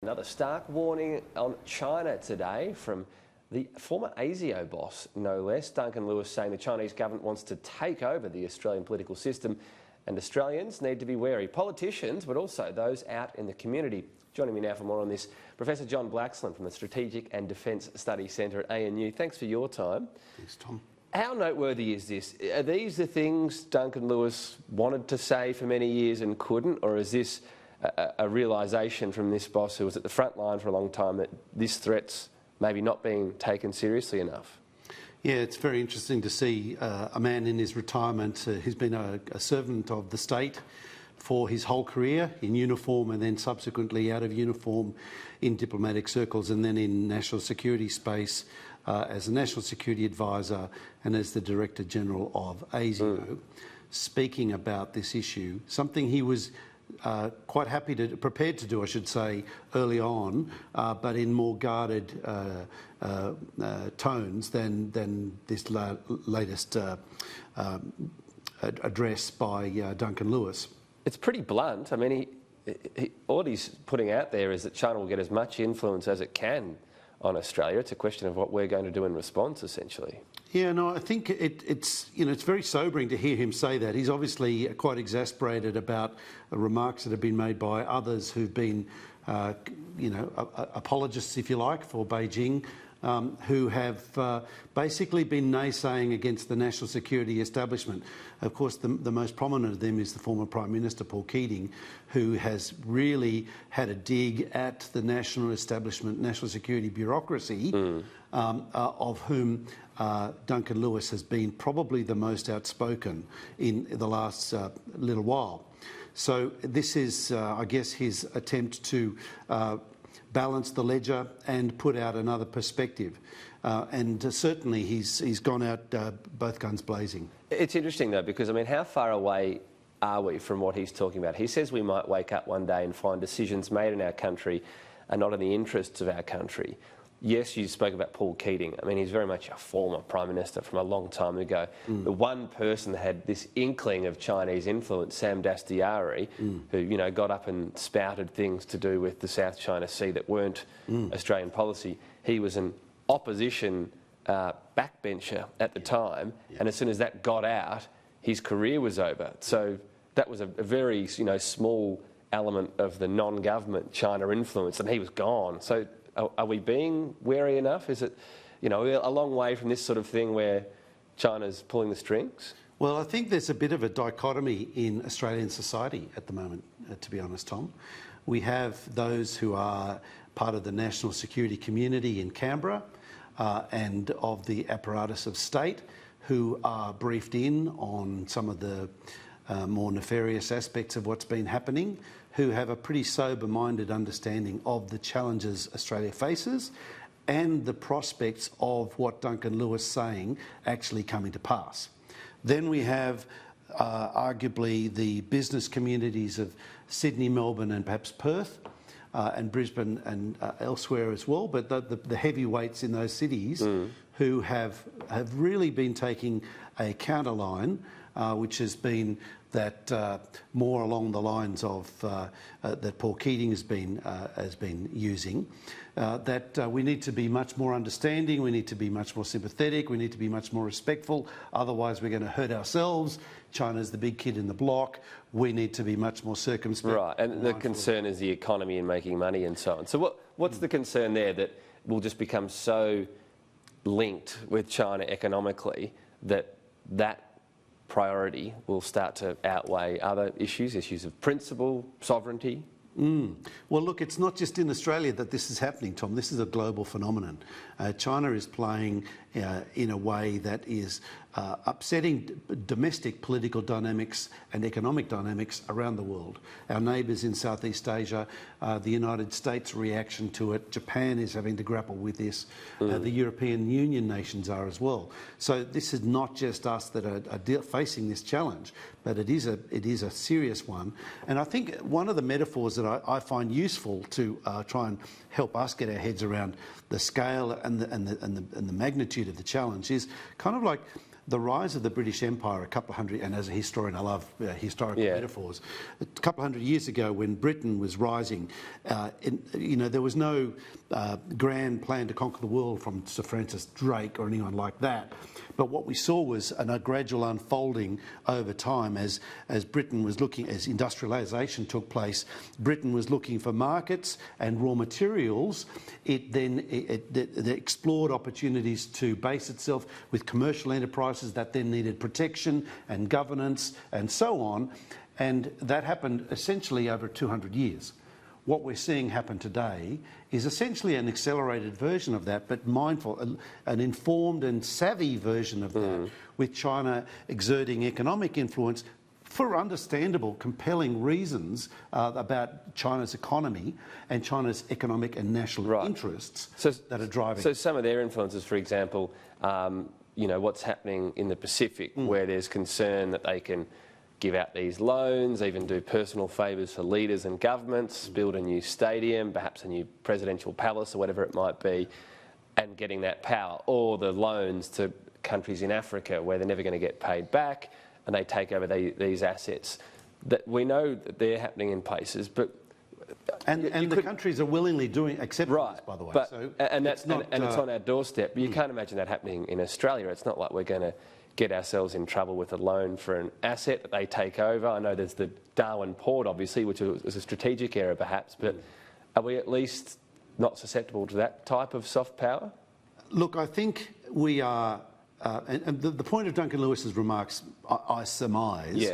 Another stark warning on China today from the former ASIO boss, no less. Duncan Lewis saying the Chinese government wants to take over the Australian political system and Australians need to be wary. Politicians, but also those out in the community. Joining me now for more on this, Professor John Blaxland from the Strategic and Defence Studies Centre at ANU. Thanks for your time. Thanks, Tom. How noteworthy is this? Are these the things Duncan Lewis wanted to say for many years and couldn't, or is this a realisation from this boss who was at the front line for a long time that this threat's maybe not being taken seriously enough? Yeah, it's very interesting to see a man in his retirement who's been a servant of the state for his whole career, in uniform and then subsequently out of uniform in diplomatic circles and then in national security space as a national security advisor and as the Director General of ASIO, speaking about this issue, something he was quite prepared to do, I should say, early on, but in more guarded tones than this latest address by Duncan Lewis. It's pretty blunt. I mean, all he's putting out there is that China will get as much influence as it can on Australia. It's a question of what we're going to do in response, essentially. Yeah, no, I think it's very sobering to hear him say that. He's obviously quite exasperated about remarks that have been made by others who've been, apologists, if you like, for Beijing, who have basically been naysaying against the national security establishment. Of course, the most prominent of them is the former Prime Minister, Paul Keating, who has really had a dig at the national establishment, national security bureaucracy, of whom Duncan Lewis has been probably the most outspoken in the last little while. So this is, I guess, his attempt to balance the ledger and put out another perspective. And certainly he's gone out both guns blazing. It's interesting, though, because, I mean, how far away are we from what he's talking about? He says we might wake up one day and find decisions made in our country are not in the interests of our country. Yes, you spoke about Paul Keating. I mean, he's very much a former Prime Minister from a long time ago. The one person that had this inkling of Chinese influence, Sam Dastyari, who, got up and spouted things to do with the South China Sea that weren't Australian policy. He was an opposition backbencher at the time, and as soon as that got out, his career was over. So that was a very, small element of the non-government China influence, and he was gone. So are we being wary enough? Is it, a long way from this sort of thing where China's pulling the strings? Well, I think there's a bit of a dichotomy in Australian society at the moment, to be honest, Tom. We have those who are part of the national security community in Canberra and of the apparatus of state who are briefed in on some of the more nefarious aspects of what's been happening, who have a pretty sober-minded understanding of the challenges Australia faces and the prospects of what Duncan Lewis is saying actually coming to pass. Then we have arguably the business communities of Sydney, Melbourne and perhaps Perth and Brisbane and elsewhere as well, but the heavyweights in those cities who have really been taking a counterline, which has been that more along the lines of that Paul Keating has been using, that we need to be much more understanding, we need to be much more sympathetic, we need to be much more respectful, otherwise we're going to hurt ourselves. China's the big kid in the block, we need to be much more circumspect. Right, and the concern is the economy and making money and so on. So what's the concern there, that will just become so linked with China economically that priority will start to outweigh other issues of principle, sovereignty? Well, look, it's not just in Australia that this is happening, Tom. This is a global phenomenon. China is playing in a way that is upsetting domestic political dynamics and economic dynamics around the world. Our neighbours in Southeast Asia, the United States' reaction to it, Japan is having to grapple with this, the European Union nations are as well. So this is not just us that are facing this challenge, but it is a serious one. And I think one of the metaphors that I find useful to try and help us get our heads around the scale and the magnitude of the challenge is kind of like the rise of the British Empire a couple of hundred, and as a historian I love historical metaphors, a couple of hundred years ago when Britain was rising, there was no grand plan to conquer the world from Sir Francis Drake or anyone like that. But what we saw was a gradual unfolding over time as Britain was looking, as industrialisation took place, Britain was looking for markets and raw materials. It explored opportunities to base itself with commercial enterprises that then needed protection and governance and so on. And that happened essentially over 200 years. What we're seeing happen today is essentially an accelerated version of that, but mindful, an informed and savvy version of that, with China exerting economic influence for understandable, compelling reasons about China's economy and China's economic and national interests that are driving. So some of their influences, for example, what's happening in the Pacific, where there's concern that they can give out these loans, even do personal favours for leaders and governments, build a new stadium, perhaps a new presidential palace or whatever it might be, and getting that power. Or the loans to countries in Africa where they're never going to get paid back and they take over these assets. That we know that they're happening in places, but... And the countries are willingly accepting this, by the way. But, so it's on our doorstep. But you can't imagine that happening in Australia. It's not like we're going to get ourselves in trouble with a loan for an asset that they take over. I know there's the Darwin port, obviously, which was a strategic error perhaps, but are we at least not susceptible to that type of soft power? Look, I think we are, and the point of Duncan Lewis's remarks, I surmise,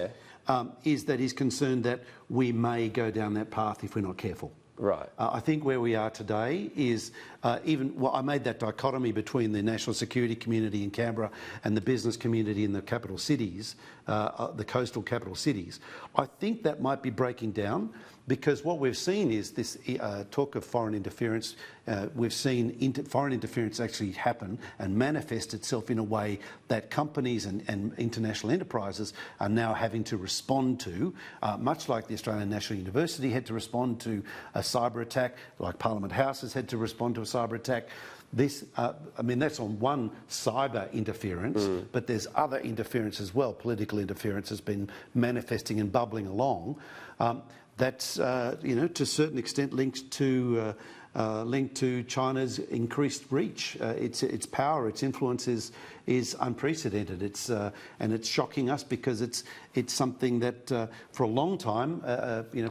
is that he's concerned that we may go down that path if we're not careful. Right. I think where we are today is I made that dichotomy between the national security community in Canberra and the business community in the capital cities, the coastal capital cities. I think that might be breaking down because what we've seen is this talk of foreign interference. We've seen foreign interference actually happen and manifest itself in a way that companies and international enterprises are now having to respond to, much like the Australian National University had to respond to a cyber attack, like Parliament House has had to respond to a cyber attack. This, that's on one cyber interference, but there's other interference as well. Political interference has been manifesting and bubbling along. That's, to a certain extent linked to China's increased reach. Its power, its influence is unprecedented. And it's shocking us because it's something that for a long time,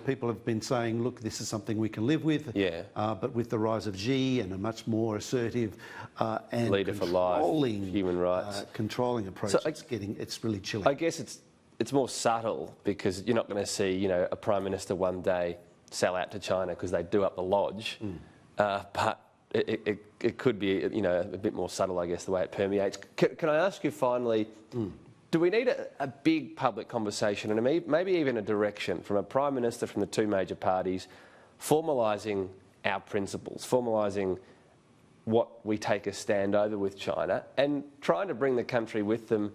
people have been saying, look, this is something we can live with. Yeah. But with the rise of Xi and a much more assertive and leader for life, human rights, controlling approach, it's really chilling. I guess it's more subtle because you're not going to see, a prime minister one day sell out to China because they do up the lodge. But it could be, a bit more subtle, I guess, the way it permeates. Can I ask you finally, do we need a big public conversation and maybe even a direction from a Prime Minister from the two major parties formalising our principles, formalising what we take a stand over with China and trying to bring the country with them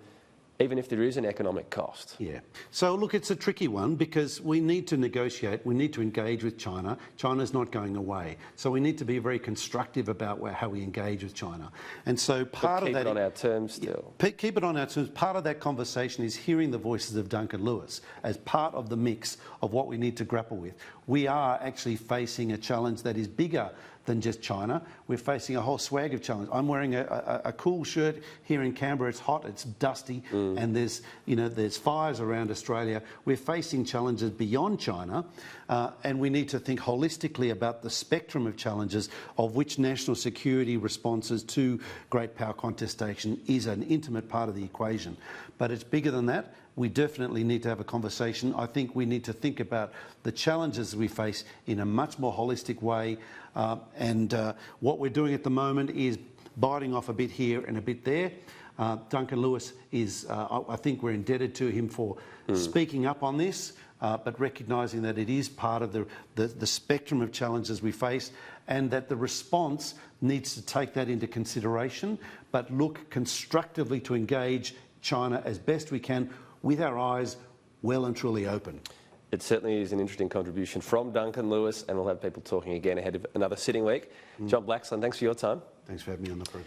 even if there is an economic cost? Yeah. So, look, it's a tricky one because we need to negotiate, we need to engage with China. China's not going away. So we need to be very constructive about how we engage with China. And so part of that... keep it on our terms still. Keep it on our terms. Part of that conversation is hearing the voices of Duncan Lewis as part of the mix of what we need to grapple with. We are actually facing a challenge that is bigger than just China. We're facing a whole swag of challenges. I'm wearing a cool shirt here in Canberra. It's hot, it's dusty, and there's fires around Australia. We're facing challenges beyond China, and we need to think holistically about the spectrum of challenges of which national security responses to great power contestation is an intimate part of the equation. But it's bigger than that. We definitely need to have a conversation. I think we need to think about the challenges we face in a much more holistic way. What we're doing at the moment is biting off a bit here and a bit there. Duncan Lewis is, I think we're indebted to him for speaking up on this, but recognising that it is part of the spectrum of challenges we face and that the response needs to take that into consideration, but look constructively to engage China as best we can with our eyes well and truly open. It certainly is an interesting contribution from Duncan Lewis, and we'll have people talking again ahead of another sitting week. John Blaxland, thanks for your time. Thanks for having me on the program.